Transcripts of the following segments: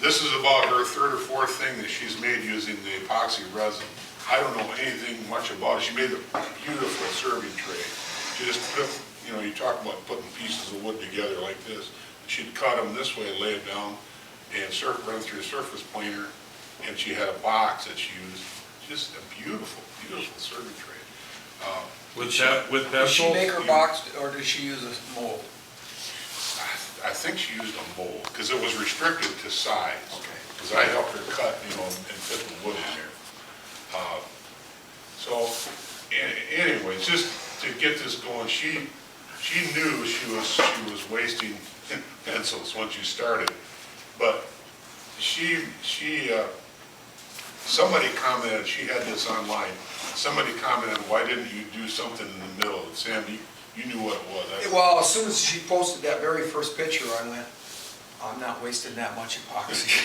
this is about her third or fourth thing that she's made using the epoxy resin. I don't know anything much about it. She made a beautiful serving tray. She just put, you talk about putting pieces of wood together like this. She'd cut them this way, lay it down, and run through a surface planer, and she had a box that she used. Just a beautiful, beautiful serving tray. With pencils? Does she make her box, or does she use a mold? I think she used a mold, because it was restricted to size. Okay. Because I helped her cut, and fit the wood in there. So, anyways, just to get this going, she knew she was wasting pencils once you started, but somebody commented, she had this online, somebody commented, why didn't you do something in the middle? And Sam, you knew what it was. Well, as soon as she posted that very first picture, I went, I'm not wasting that much epoxy.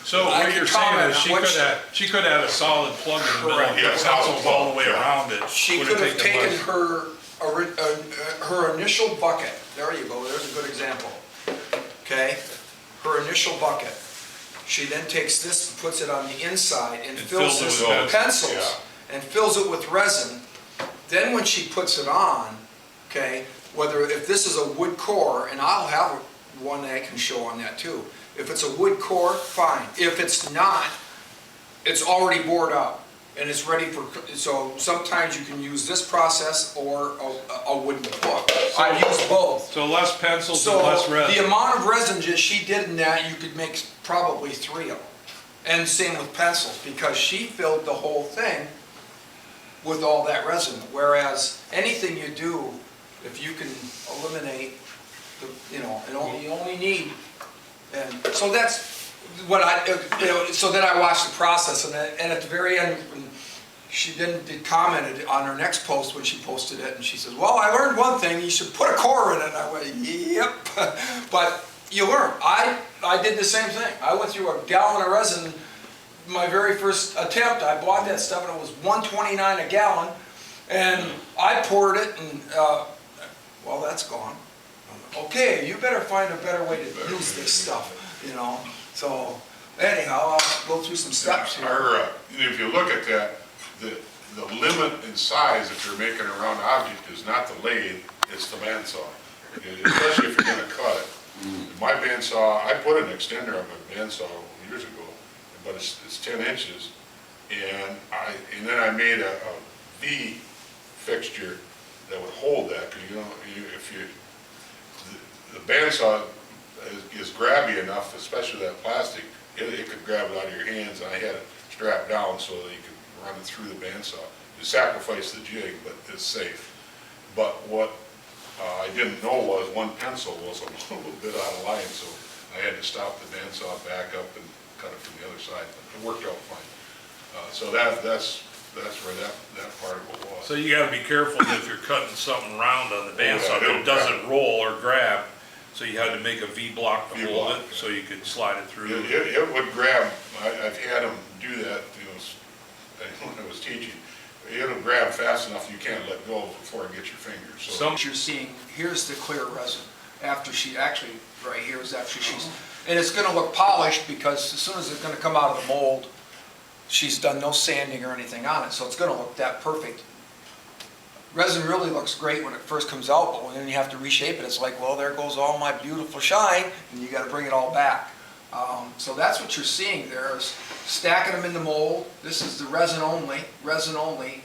So what you're saying is she could add a solid plug in the middle and put pencils all the way around it. She could have taken her initial bucket. There you go, there's a good example. Okay, her initial bucket. She then takes this and puts it on the inside and fills this with pencils and fills it with resin. Then when she puts it on, okay, if this is a wood core, and I'll have one that I can show on that too. If it's a wood core, fine. If it's not, it's already bored out and it's ready for, so sometimes you can use this process or a wooden hook. I use both. So less pencils and less resin. The amount of resin that she did in that, you could make probably 3 of them. And same with pencils, because she filled the whole thing with all that resin. Whereas anything you do, if you can eliminate, you only need. And so that's what so then I watched the process, and at the very end, she then commented on her next post when she posted it, and she says, well, I learned one thing, you should put a core in it. And I went, yep. But you learn. I did the same thing. I went through a gallon of resin. My very first attempt, I bought that stuff, and it was $1.29 a gallon, and I poured it, and well, that's gone. Okay, you better find a better way to use this stuff, So anyhow, I'll go through some steps here. If you look at that, the limit in size if you're making a round object is not the lathe, it's the bandsaw. Especially if you're going to cut it. My bandsaw, I put an extender on my bandsaw years ago, but it's 10 inches, and then I made a V fixture that would hold that, because the bandsaw is grabby enough, especially that plastic, it could grab it out of your hands, and I had it strapped down so that you could run it through the bandsaw. You sacrifice the jig, but it's safe. But what I didn't know was one pencil was a little bit out of line, so I had to stop the bandsaw, back up, and cut it from the other side. But it worked out fine. So that's where that part of it was. So you got to be careful if you're cutting something round on the bandsaw that it doesn't roll or grab. So you had to make a V block to hold it, so you could slide it through. It would grab. I've had them do that. When I was teaching, it'll grab fast enough you can't let go before it gets your fingers. So you're seeing, here's the clear resin. After she actually, right here is after she's, and it's going to look polished because as soon as it's going to come out of the mold, she's done no sanding or anything on it, so it's going to look that perfect. Resin really looks great when it first comes out, but when you have to reshape it, it's like, well, there goes all my beautiful shine, and you got to bring it all back. So that's what you're seeing there, is stacking them in the mold. This is the resin only,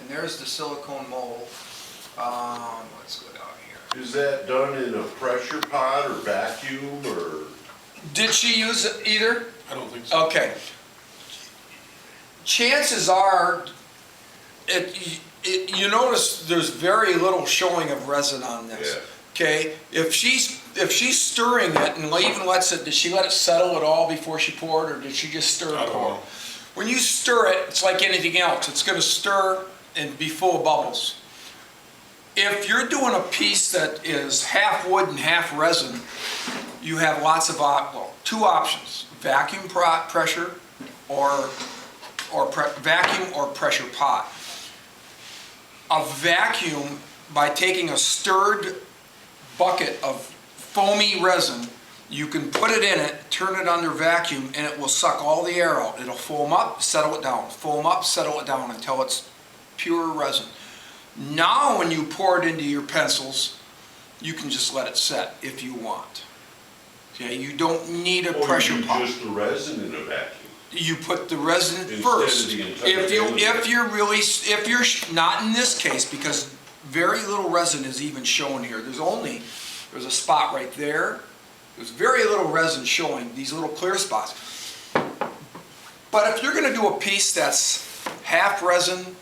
and there's the silicone mold. Let's go down here. Is that done in a pressure pot or vacuum, or? Did she use it either? I don't think so. Okay. Chances are, you notice there's very little showing of resin on this. Yeah. Okay, if she's stirring it and even lets it, did she let it settle at all before she poured, or did she just stir and pour? When you stir it, it's like anything else. It's going to stir and be full of bubbles. If you're doing a piece that is half wood and half resin, you have lots of two options: vacuum pressure or vacuum or pressure pot. A vacuum, by taking a stirred bucket of foamy resin You can put it in it, turn it under vacuum, and it will suck all the air out. It'll foam up, settle it down, foam up, settle it down until it's pure resin. Now when you pour it into your pencils, you can just let it set if you want. Okay, you don't need a pressure Or pump. you just the resin in a vacuum. You put the resin Instead of first. the entire If you're not in this case, because very little resin is even shown here. There's a spot right there. There's very little resin showing, these little clear spots. But if you're gonna do a piece that's half resin,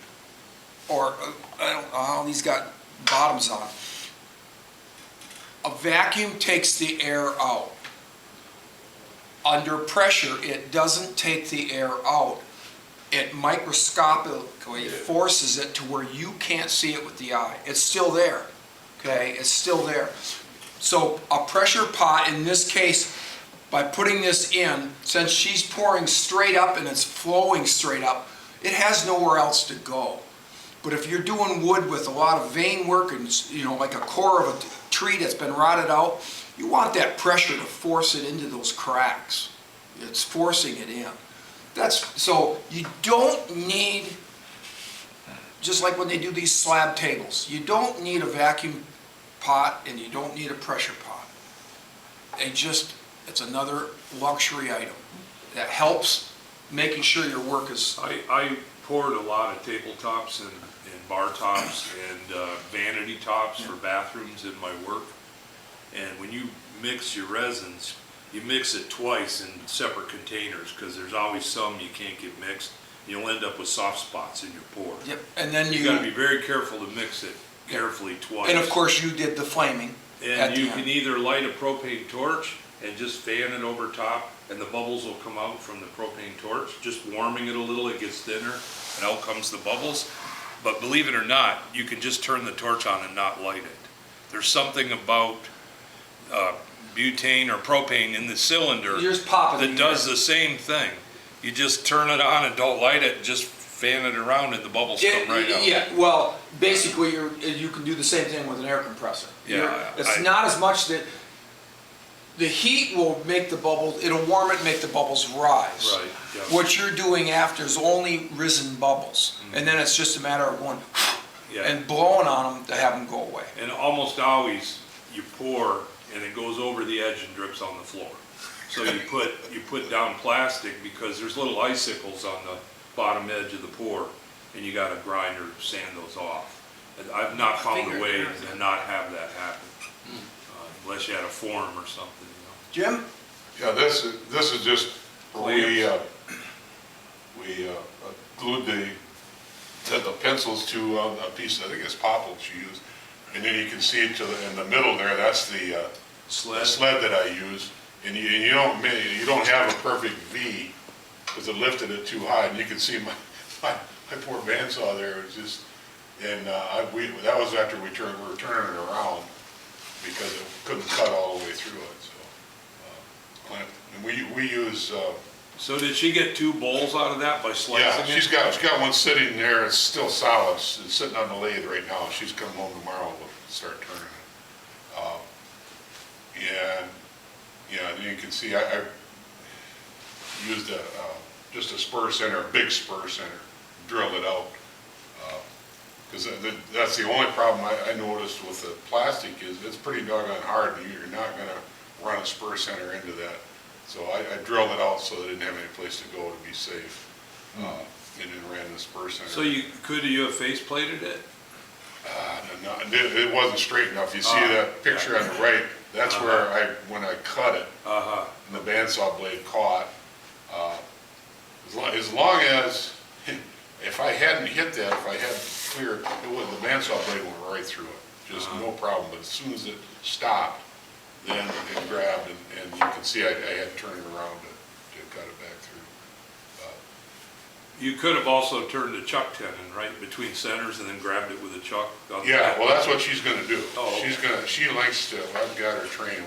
or, I don't know how these got bottoms on, a vacuum takes the air out. Under pressure, it doesn't take the air out. It microscopically forces it to where you can't see it with the eye. It's still there, okay? It's still there. So a pressure pot, in this case, by putting this in, since she's pouring straight up and it's flowing straight up, it has nowhere else to go. But if you're doing wood with a lot of vein work and, like a core of a tree that's been rotted out, you want that pressure to force it into those cracks. It's forcing it in. So you don't need, just like when they do these slab tables, you don't need a vacuum pot and you don't need a pressure pot. It's another luxury item that helps making sure your work is. I poured a lot of tabletops and bar tops and vanity tops for bathrooms in my work. And when you mix your resins, you mix it twice in separate containers because there's always some you can't get mixed. You'll end up with soft spots in your pour. Yep, and then You gotta be very careful to mix it carefully twice. And of course you did the flaming. And you can either light a propane torch and just fan it over top and the bubbles will come out from the propane torch. Just warming it a little, it gets thinner and out comes the bubbles. But believe it or not, you can just turn the torch on and not light it. There's something about butane or propane in the cylinder You just pop it in that the air. does the same thing. You just turn it on and don't light it, just fan it around and the bubbles come right out. Yeah, well, basically you can do the same thing with an air compressor. Yeah, It's not as much that, the heat will make the bubbles, it'll warm it and make the bubbles rise. Right, yeah. What you're doing after is only risen bubbles. And then it's just a matter of going Yeah. and blowing on them to have them go away. And almost always you pour and it goes over the edge and drips on the floor. So you put down plastic because there's little icicles on the bottom edge of the pour and you got to grind or sand those off. And I've not found a way to not have that happen, unless you had a form or something, Jim? Yeah, this is just, we glued the pencils to a piece, I think it's popple she used. And then you can see it in the middle there, that's the sled that I use. And you don't have a perfect V because it lifted it too high. And you can see my poor bandsaw there. It was just, and that was after we were turning it around because it couldn't cut all the way through it. So and we use. So did she get 2 bowls out of that by slicing Yeah, it? she's got one sitting there. It's still solid. It's sitting on the lathe right now. She's coming home tomorrow. We'll start turning it. And you can see I used just a spur center, a big spur center, drilled it out. Because that's the only problem I noticed with the plastic is it's pretty doggone hard. And you're not going to run a spur center into that. So I drilled it out so they didn't have any place to go to be safe. And then ran the spur center. So could you have face plated it? No, it wasn't straight enough. You see that picture on the right, that's where when I cut it, and the bandsaw blade caught. As long as, if I hadn't hit that, if I hadn't cleared, the bandsaw blade went right through it. Just no problem. But as soon as it stopped, then it grabbed, and you can see I had to turn it around to cut it back through. You could have also turned the chuck tenon right between centers and then grabbed it with a chuck. Yeah, well, that's what she's gonna do. Oh, okay. She likes to, I've got her trained,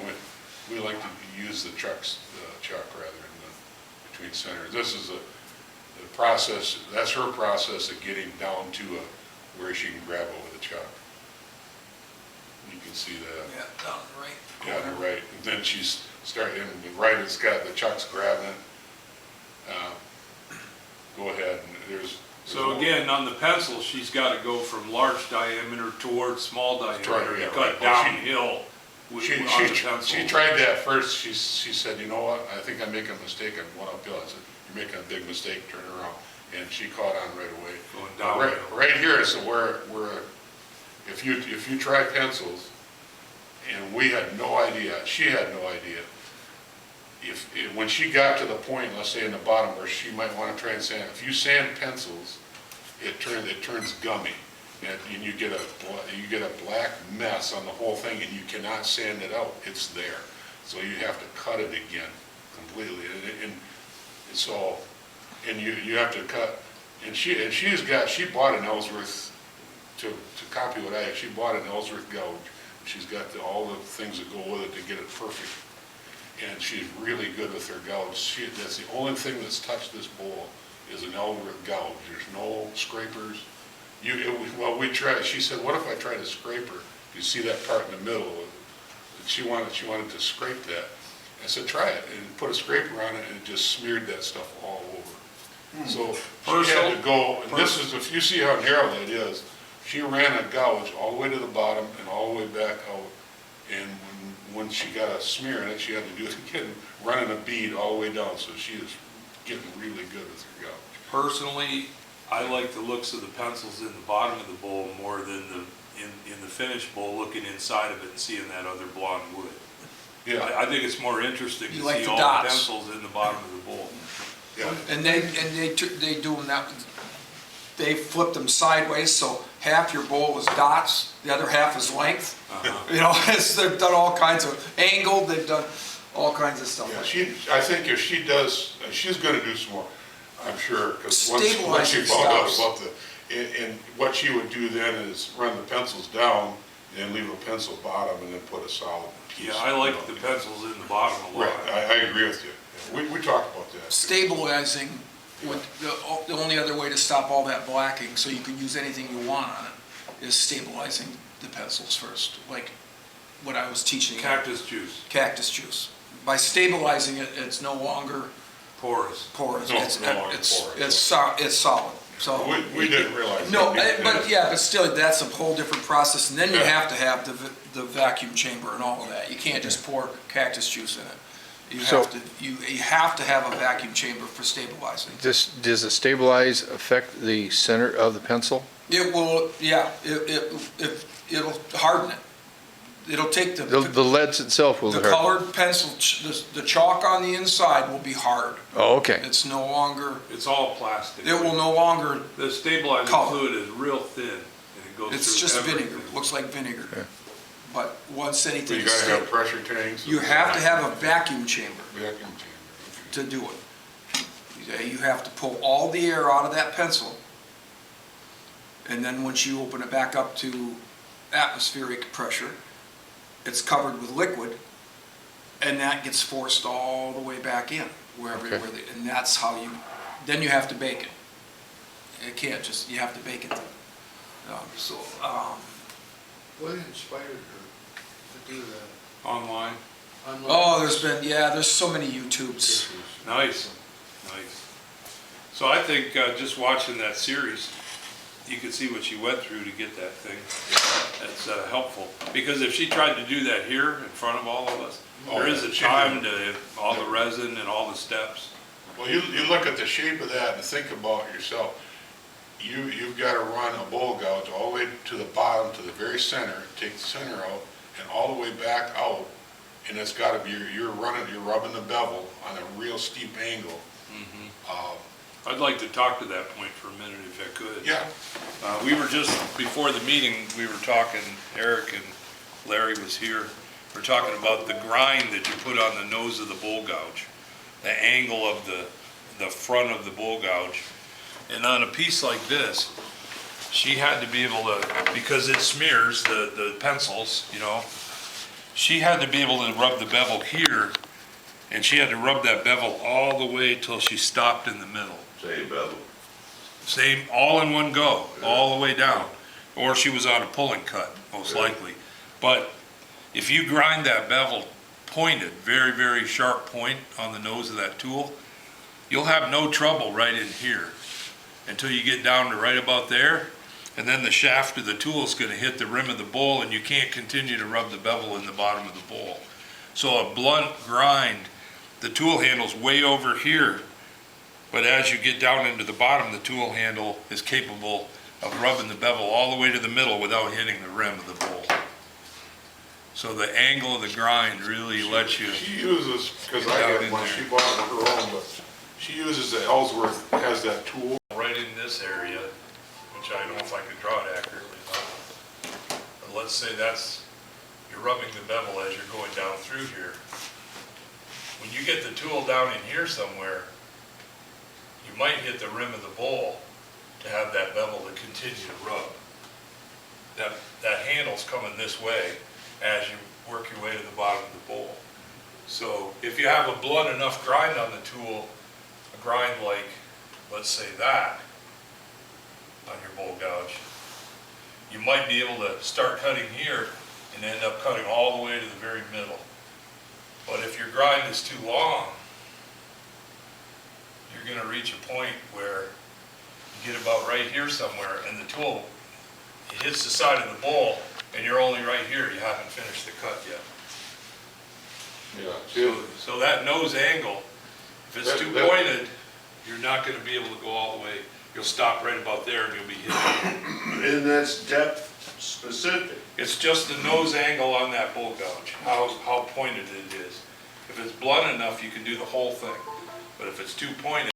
we like to use the chuck rather than between centers. This is the process, that's her process of getting down to where she can grab it with a chuck. You can see that. Yeah, down the right. Yeah, on the right. And then she's start in, right, it's got, the chuck's grabbing it. Go ahead, and there's. So again, on the pencil, she's gotta go from large diameter towards small diameter, right, yeah, to right. cut Well, downhill on She the pencil. she tried that first, she said, you know what, I think I'm making a mistake, I'm going uphill. I said, you're making a big mistake, turn around. And she caught on right away. Going downhill. Right here is where, if you try pencils, and we had no idea, she had no idea, when she got to the point, let's say in the bottom where she might want to try and sand, if you sand pencils, it turns gummy, and you get a black mess on the whole thing, and you cannot sand it out. It's there, so you have to cut it again completely, and so, and you have to cut. And she bought an Ellsworth to copy what I had. She bought an Ellsworth gouge. She's got all the things that go with it to get it perfect. And she's really good with her gouge. That's the only thing that's touched this bowl is an Ellsworth gouge. There's no scrapers. Well, we tried. She said, "What if I tried a scraper? You see that part in the middle?" She wanted to scrape that. I said, "Try it," and put a scraper on it, and it just smeared that stuff all over. So she had to go. And this is, if you see how narrow that is, she ran a gouge all the way to the bottom and all the way back out. And when she got a smear in it, she had to do it again, running a bead all the way down. So she is getting really good with her gouge. Personally, I like the looks of the pencils in the bottom of the bowl more than in the finished bowl, looking inside of it and seeing that other blonde wood. Yeah. I think it's more interesting to You like see the all dots. the pencils in the bottom of the bowl. Yeah. And they do them that, they flip them sideways, so half your bowl is dots, the other half is length. You know, they've done all kinds of angled, they've done all kinds of stuff. Yeah, I think if she does, she's gonna do some more, I'm sure, because once she Stabilizing found out stuff. about and what she would do then is run the pencils down and leave a pencil bottom and then put a solid piece. Yeah, I like the pencils in the bottom a lot. Right, I agree with you. We talked about that. Stabilizing, the only other way to stop all that blacking, so you can use anything you want on it, is stabilizing the pencils first, like what I was teaching. Cactus juice, Cactus juice. By stabilizing it, it's no longer porous. porous. No, It's no longer porous. it's solid. So We didn't realize. no, that. but still, that's a whole different process. And then you have to have the vacuum chamber and all of that. You can't just pour cactus juice in it. You have to have a vacuum chamber for stabilizing. Does it stabilize affect the center of the pencil? It will, yeah. It'll harden it. It'll take The leads itself will the hurt? colored pencil, the chalk on the inside will be hard. Oh, okay. It's no longer. It's all plastic. It will no longer. The stabilizing color. fluid is real thin, and it goes It's through just everything. vinegar. Looks like vinegar. Yeah. But once So anything you is gotta have stable, pressure tanks. you have to have a vacuum chamber Vacuum chamber. to do it. You have to pull all the air out of that pencil, and then once you open it back up to atmospheric pressure, it's covered with liquid, and that gets forced all the way back in, Okay. and that's how then you have to bake it. You can't you have to bake it. What inspired her to do that? Online, Oh, there's so many YouTubes. nice. So I think just watching that series, you could see what she went through to get that thing. That's helpful, because if she tried to do that here in front of all of us, there is a time to all the resin and all the steps. Well, you look at the shape of that and think about yourself. You've got to run a bowl gouge all the way to the bottom, to the very center, take the center out, and all the way back out, and it's got to be, you're rubbing the bevel on a real steep angle. I'd like to talk to that point for a minute if I could. Yeah, We were just, before the meeting, we were talking, Eric and Larry was here, we're talking about the grind that you put on the nose of the bowl gouge, the angle of the front of the bowl gouge. And on a piece like this, she had to be able to, because it smears the pencils, you know, she had to be able to rub the bevel here, and she had to rub that bevel all the way till she stopped in the middle. Say bevel. Same, all in one go, all the way down. Or she was on a pulling cut, most likely. But if you grind that bevel pointed, very, very sharp point on the nose of that tool, you'll have no trouble right in here until you get down to right about there, and then the shaft of the tool is gonna hit the rim of the bowl and you can't continue to rub the bevel in the bottom of the bowl. So a blunt grind, the tool handle's way over here, but as you get down into the bottom, the tool handle is capable of rubbing the bevel all the way to the middle without hitting the rim of the bowl. So the angle of the grind really lets you. She uses, because I Down had in one, there. she bought her own, but she uses the Ellsworth, has that tool. Right in this area, which I don't know if I could draw it accurately enough. But let's say you're rubbing the bevel as you're going down through here. When you get the tool down in here somewhere, you might hit the rim of the bowl to have that bevel to continue to rub. That handle's coming this way as you work your way to the bottom of the bowl. So if you have a blunt enough grind on the tool, a grind like, let's say that, on your bowl gouge, you might be able to start cutting here and end up cutting all the way to the very middle. But if your grind is too long, you're gonna reach a point where you get about right here somewhere and the tool hits the side of the bowl and you're only right here, you haven't finished the cut yet. Yeah. So that nose angle, if it's too pointed, you're not gonna be able to go all the way. You'll stop right about there and you'll be hitting. And that's depth specific. It's just the nose angle on that bowl gouge, how pointed it is. If it's blunt enough, you can do the whole thing. But if it's too pointed,